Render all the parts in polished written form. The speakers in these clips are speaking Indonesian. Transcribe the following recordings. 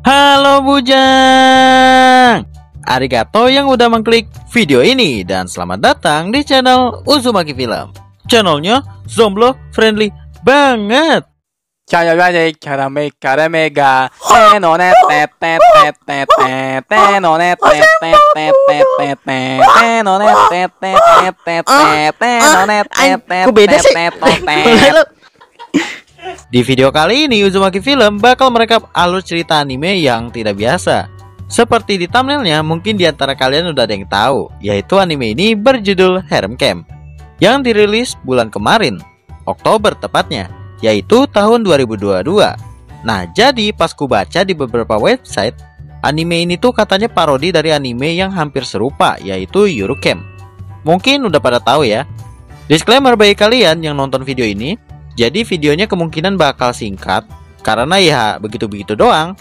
Halo Bujang, arigato yang udah mengklik video ini dan selamat datang di channel Uzumaki Film. Channelnya zomblo friendly banget. Kok beda sih? Di video kali ini Uzumaki Film bakal merekap alur cerita anime yang tidak biasa. Seperti di thumbnailnya, mungkin di antara kalian udah ada yang tahu, yaitu anime ini berjudul Harem Camp yang dirilis bulan kemarin, Oktober tepatnya, yaitu tahun 2022. Nah, jadi pas ku baca di beberapa website, anime ini tuh katanya parodi dari anime yang hampir serupa, yaitu Yuru Camp. Mungkin udah pada tahu ya. Disclaimer bagi kalian yang nonton video ini, jadi videonya kemungkinan bakal singkat karena ya begitu-begitu doang.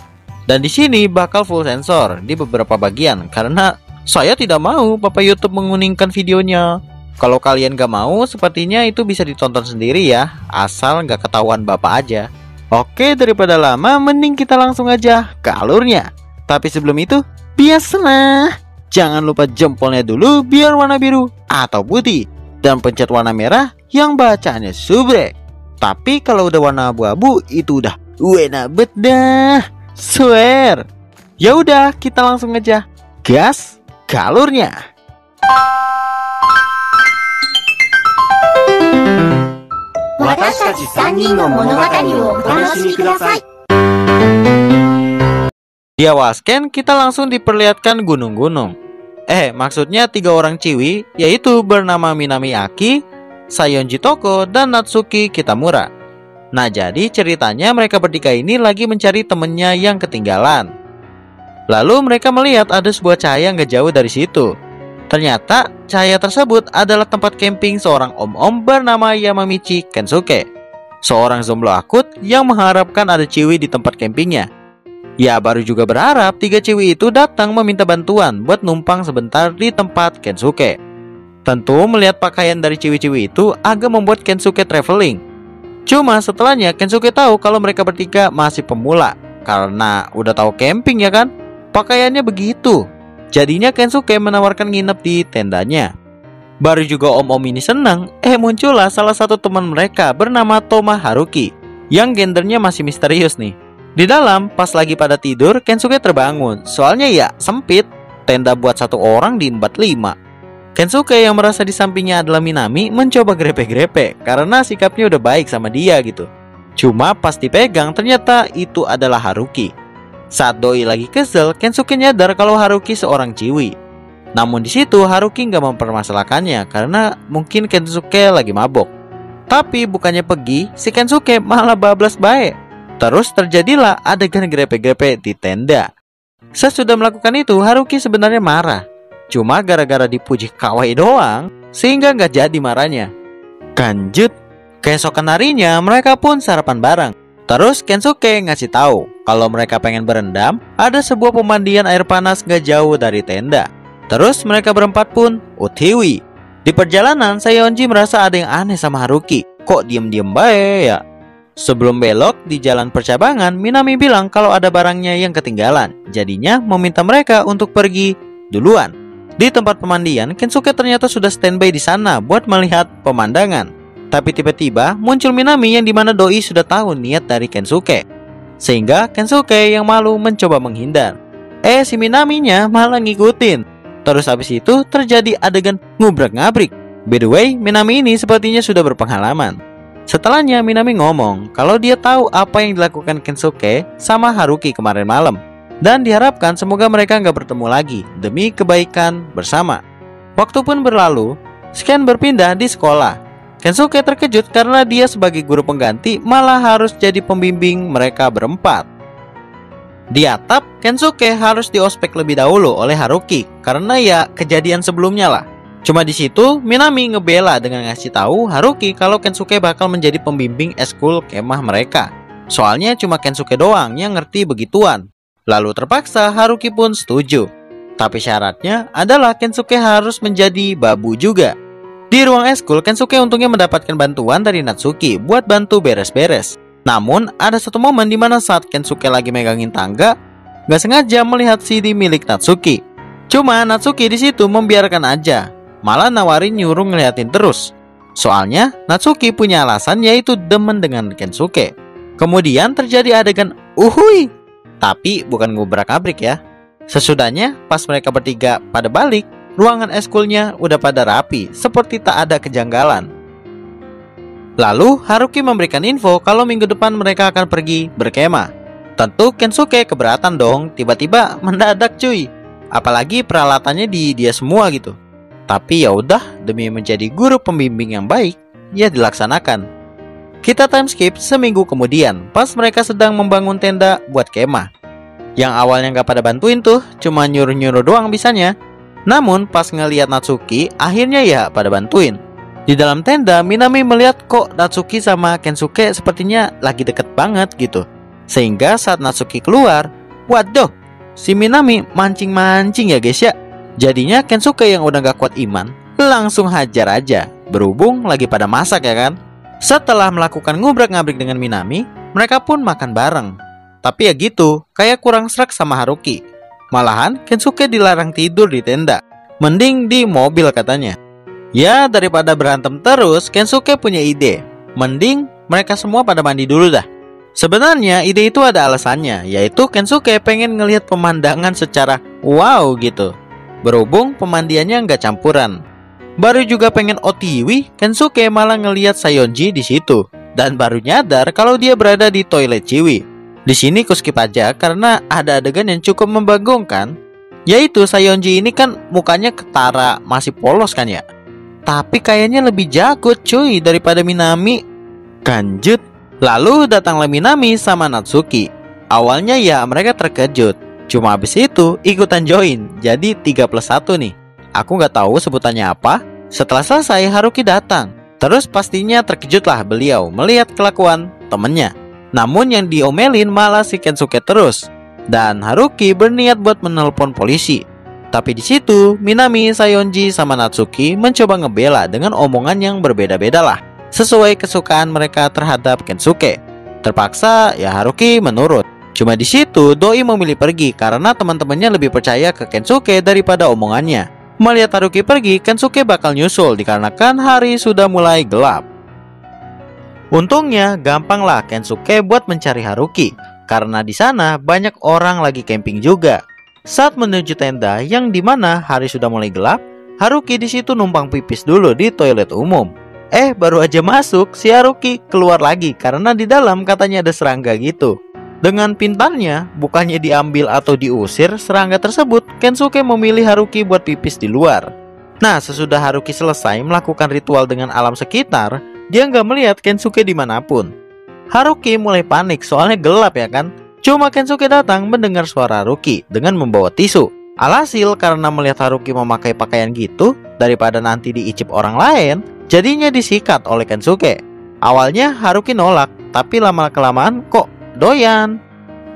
Dan di sini bakal full sensor di beberapa bagian karena saya tidak mau Papa YouTube menguningkan videonya. Kalau kalian gak mau, sepertinya itu bisa ditonton sendiri ya, asal gak ketahuan Bapak aja. Oke, daripada lama, mending kita langsung aja ke alurnya. Tapi sebelum itu, biasalah, jangan lupa jempolnya dulu biar warna biru atau putih, dan pencet warna merah yang bacaannya subrek. Tapi kalau udah warna abu-abu itu udah wena bet dah, swear. Ya udah, kita langsung aja gas ke alurnya. Di awal scan kita langsung diperlihatkan gunung-gunung. Maksudnya 3 orang ciwi, yaitu bernama Minami Aki, Sayonji Toko, dan Natsuki Kitamura. Nah, jadi ceritanya mereka bertiga ini lagi mencari temennya yang ketinggalan. Lalu mereka melihat ada sebuah cahaya gak jauh dari situ. Ternyata cahaya tersebut adalah tempat camping seorang om-om bernama Yamamichi Kensuke, seorang zomblo akut yang mengharapkan ada ciwi di tempat campingnya. Ya, baru juga berharap 3 ciwi itu datang meminta bantuan buat numpang sebentar di tempat Kensuke. Tentu melihat pakaian dari ciwi-ciwi itu agak membuat Kensuke traveling. Cuma setelahnya Kensuke tahu kalau mereka bertiga masih pemula, karena udah tahu camping ya kan, pakaiannya begitu. Jadinya Kensuke menawarkan nginep di tendanya. Baru juga om-om ini senang, muncullah salah satu teman mereka bernama Toma Haruki, yang gendernya masih misterius nih. Di dalam, pas lagi pada tidur, Kensuke terbangun, soalnya ya sempit, tenda buat 1 orang diembat 5. Kensuke yang merasa di sampingnya adalah Minami mencoba grepe-grepe karena sikapnya udah baik sama dia gitu. Cuma pas dipegang ternyata itu adalah Haruki. Saat doi lagi kesel, Kensuke nyadar kalau Haruki seorang ciwi. Namun di situ Haruki nggak mempermasalahkannya karena mungkin Kensuke lagi mabok. Tapi bukannya pergi, si Kensuke malah bablas baik. Terus terjadilah adegan grepe-grepe di tenda. Sesudah melakukan itu, Haruki sebenarnya marah. Cuma gara-gara dipuji kawaii doang, sehingga nggak jadi marahnya. Lanjut, keesokan harinya mereka pun sarapan bareng. Terus Kensuke ngasih tahu kalau mereka pengen berendam, ada sebuah pemandian air panas nggak jauh dari tenda. Terus mereka berempat pun OTW. Di perjalanan, Sayonji merasa ada yang aneh sama Haruki. Kok diem-diem baik ya? Sebelum belok di jalan percabangan, Minami bilang kalau ada barangnya yang ketinggalan. Jadinya meminta mereka untuk pergi duluan. Di tempat pemandian, Kensuke ternyata sudah standby di sana buat melihat pemandangan. Tapi tiba-tiba muncul Minami yang dimana doi sudah tahu niat dari Kensuke, sehingga Kensuke yang malu mencoba menghindar. Si Minaminya malah ngikutin. Terus habis itu terjadi adegan ngubrak-ngabrik. By the way, Minami ini sepertinya sudah berpengalaman. Setelahnya Minami ngomong kalau dia tahu apa yang dilakukan Kensuke sama Haruki kemarin malam. Dan diharapkan semoga mereka nggak bertemu lagi demi kebaikan bersama. Waktu pun berlalu, scan berpindah di sekolah. Kensuke terkejut karena dia sebagai guru pengganti malah harus jadi pembimbing mereka berempat. Di atap, Kensuke harus diospek lebih dahulu oleh Haruki karena ya kejadian sebelumnya lah. Cuma di situ Minami ngebela dengan ngasih tahu Haruki kalau Kensuke bakal menjadi pembimbing eskul kemah mereka. Soalnya cuma Kensuke doang yang ngerti begituan. Lalu terpaksa Haruki pun setuju. Tapi syaratnya adalah Kensuke harus menjadi babu juga. Di ruang eskul, Kensuke untungnya mendapatkan bantuan dari Natsuki buat bantu beres-beres. Namun ada satu momen di mana saat Kensuke lagi megangin tangga, nggak sengaja melihat CD milik Natsuki. Cuma Natsuki di situ membiarkan aja, malah nawarin nyuruh ngeliatin terus. Soalnya Natsuki punya alasan, yaitu demen dengan Kensuke. Kemudian terjadi adegan uhui, tapi bukan ngubrak-abrik ya. Sesudahnya pas mereka bertiga pada balik, ruangan eskulnya udah pada rapi, seperti tak ada kejanggalan. Lalu Haruki memberikan info kalau minggu depan mereka akan pergi berkemah. Tentu Kensuke keberatan dong, tiba-tiba mendadak cuy. Apalagi peralatannya di dia semua gitu. Tapi ya udah, demi menjadi guru pembimbing yang baik, ya dilaksanakan. Kita time skip seminggu kemudian, pas mereka sedang membangun tenda buat kemah. Yang awalnya nggak pada bantuin tuh, cuma nyuruh-nyuruh doang bisanya. Namun pas ngelihat Natsuki, akhirnya ya pada bantuin. Di dalam tenda, Minami melihat kok Natsuki sama Kensuke sepertinya lagi deket banget gitu. Sehingga saat Natsuki keluar, waduh, si Minami mancing-mancing ya guys ya. Jadinya Kensuke yang udah gak kuat iman, langsung hajar aja. Berhubung lagi pada masak ya kan. Setelah melakukan ngubrak-ngabrik dengan Minami, mereka pun makan bareng. Tapi ya gitu, kayak kurang sreg sama Haruki. Malahan Kensuke dilarang tidur di tenda, mending di mobil katanya. Ya daripada berantem terus, Kensuke punya ide, mending mereka semua pada mandi dulu dah. Sebenarnya ide itu ada alasannya, yaitu Kensuke pengen ngelihat pemandangan secara wow gitu. Berhubung pemandiannya nggak campuran. Baru juga pengen OTW, Kensuke malah ngelihat Sayonji di situ dan baru nyadar kalau dia berada di toilet Ciwi. Di sini ku skip aja karena ada adegan yang cukup membagongkan, yaitu Sayonji ini kan mukanya ketara, masih polos kan ya. Tapi kayaknya lebih jago cuy daripada Minami. Lanjut. Lalu datanglah Minami sama Natsuki. Awalnya ya mereka terkejut, cuma abis itu ikutan join. Jadi 3+1 nih. Aku gak tahu sebutannya apa. Setelah selesai Haruki datang. Terus pastinya terkejutlah beliau melihat kelakuan temennya. Namun yang diomelin malah si Kensuke terus. Dan Haruki berniat buat menelpon polisi. Tapi di situ Minami, Sayonji, sama Natsuki mencoba ngebela dengan omongan yang berbeda-beda lah, sesuai kesukaan mereka terhadap Kensuke. Terpaksa ya Haruki menurut. Cuma di situ Doi memilih pergi karena teman-temannya lebih percaya ke Kensuke daripada omongannya. Melihat Haruki pergi, Kensuke bakal nyusul dikarenakan hari sudah mulai gelap. Untungnya gampang lah Kensuke buat mencari Haruki karena di sana banyak orang lagi camping juga. Saat menuju tenda yang dimana hari sudah mulai gelap, Haruki di situ numpang pipis dulu di toilet umum. Baru aja masuk, si Haruki keluar lagi karena di dalam katanya ada serangga gitu. Dengan pintarnya, bukannya diambil atau diusir serangga tersebut, Kensuke memilih Haruki buat pipis di luar. Nah, sesudah Haruki selesai melakukan ritual dengan alam sekitar, dia nggak melihat Kensuke dimanapun. Haruki mulai panik soalnya gelap ya kan. Cuma Kensuke datang mendengar suara Haruki dengan membawa tisu. Alhasil karena melihat Haruki memakai pakaian gitu, daripada nanti diicip orang lain, jadinya disikat oleh Kensuke. Awalnya Haruki nolak, tapi lama-kelamaan kok doyan.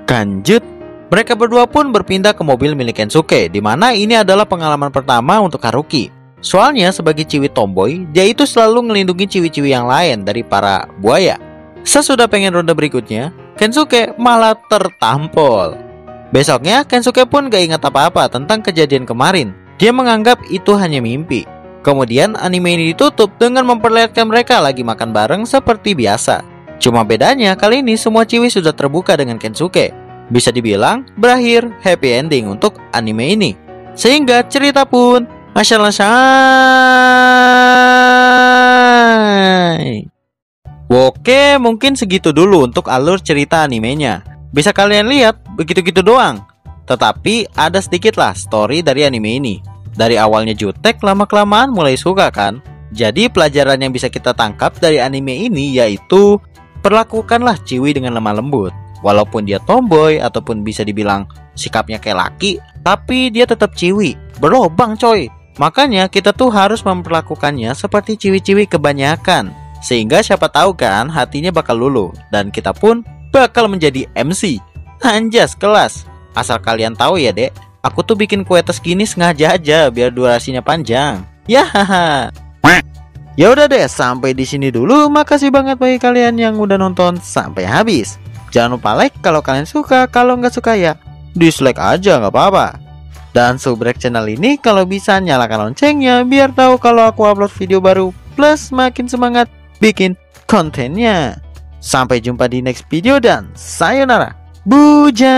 Lanjut, mereka berdua pun berpindah ke mobil milik Kensuke, dimana ini adalah pengalaman pertama untuk Haruki. Soalnya sebagai ciwi tomboy, dia itu selalu ngelindungi ciwi-ciwi yang lain dari para buaya. Sesudah pengen ronde berikutnya, Kensuke malah tertampol. Besoknya Kensuke pun gak ingat apa-apa tentang kejadian kemarin. Dia menganggap itu hanya mimpi. Kemudian anime ini ditutup dengan memperlihatkan mereka lagi makan bareng seperti biasa. Cuma bedanya kali ini semua ciwi sudah terbuka dengan Kensuke. Bisa dibilang berakhir happy ending untuk anime ini. Sehingga cerita pun masyaallah. Oke, mungkin segitu dulu untuk alur cerita animenya. Bisa kalian lihat, begitu-gitu doang. Tetapi ada sedikit lah story dari anime ini. Dari awalnya jutek, lama-kelamaan mulai suka kan. Jadi pelajaran yang bisa kita tangkap dari anime ini yaitu perlakukanlah ciwi dengan lemah lembut. Walaupun dia tomboy ataupun bisa dibilang sikapnya kayak laki, tapi dia tetap ciwi, berlobang coy. Makanya kita tuh harus memperlakukannya seperti ciwi-ciwi kebanyakan. Sehingga siapa tahu kan hatinya bakal luluh dan kita pun bakal menjadi MC. Anjas kelas. Asal kalian tahu ya dek, aku tuh bikin kue tes gini sengaja aja biar durasinya panjang. Ya haha. Ya udah deh, sampai di sini dulu. Makasih banget bagi kalian yang udah nonton sampai habis. Jangan lupa like kalau kalian suka, kalau nggak suka ya dislike aja nggak apa-apa. Dan subrek channel ini kalau bisa nyalakan loncengnya biar tahu kalau aku upload video baru, plus makin semangat bikin kontennya. Sampai jumpa di next video dan sayonara. Bujang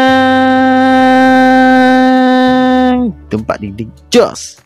tempat dinding jos.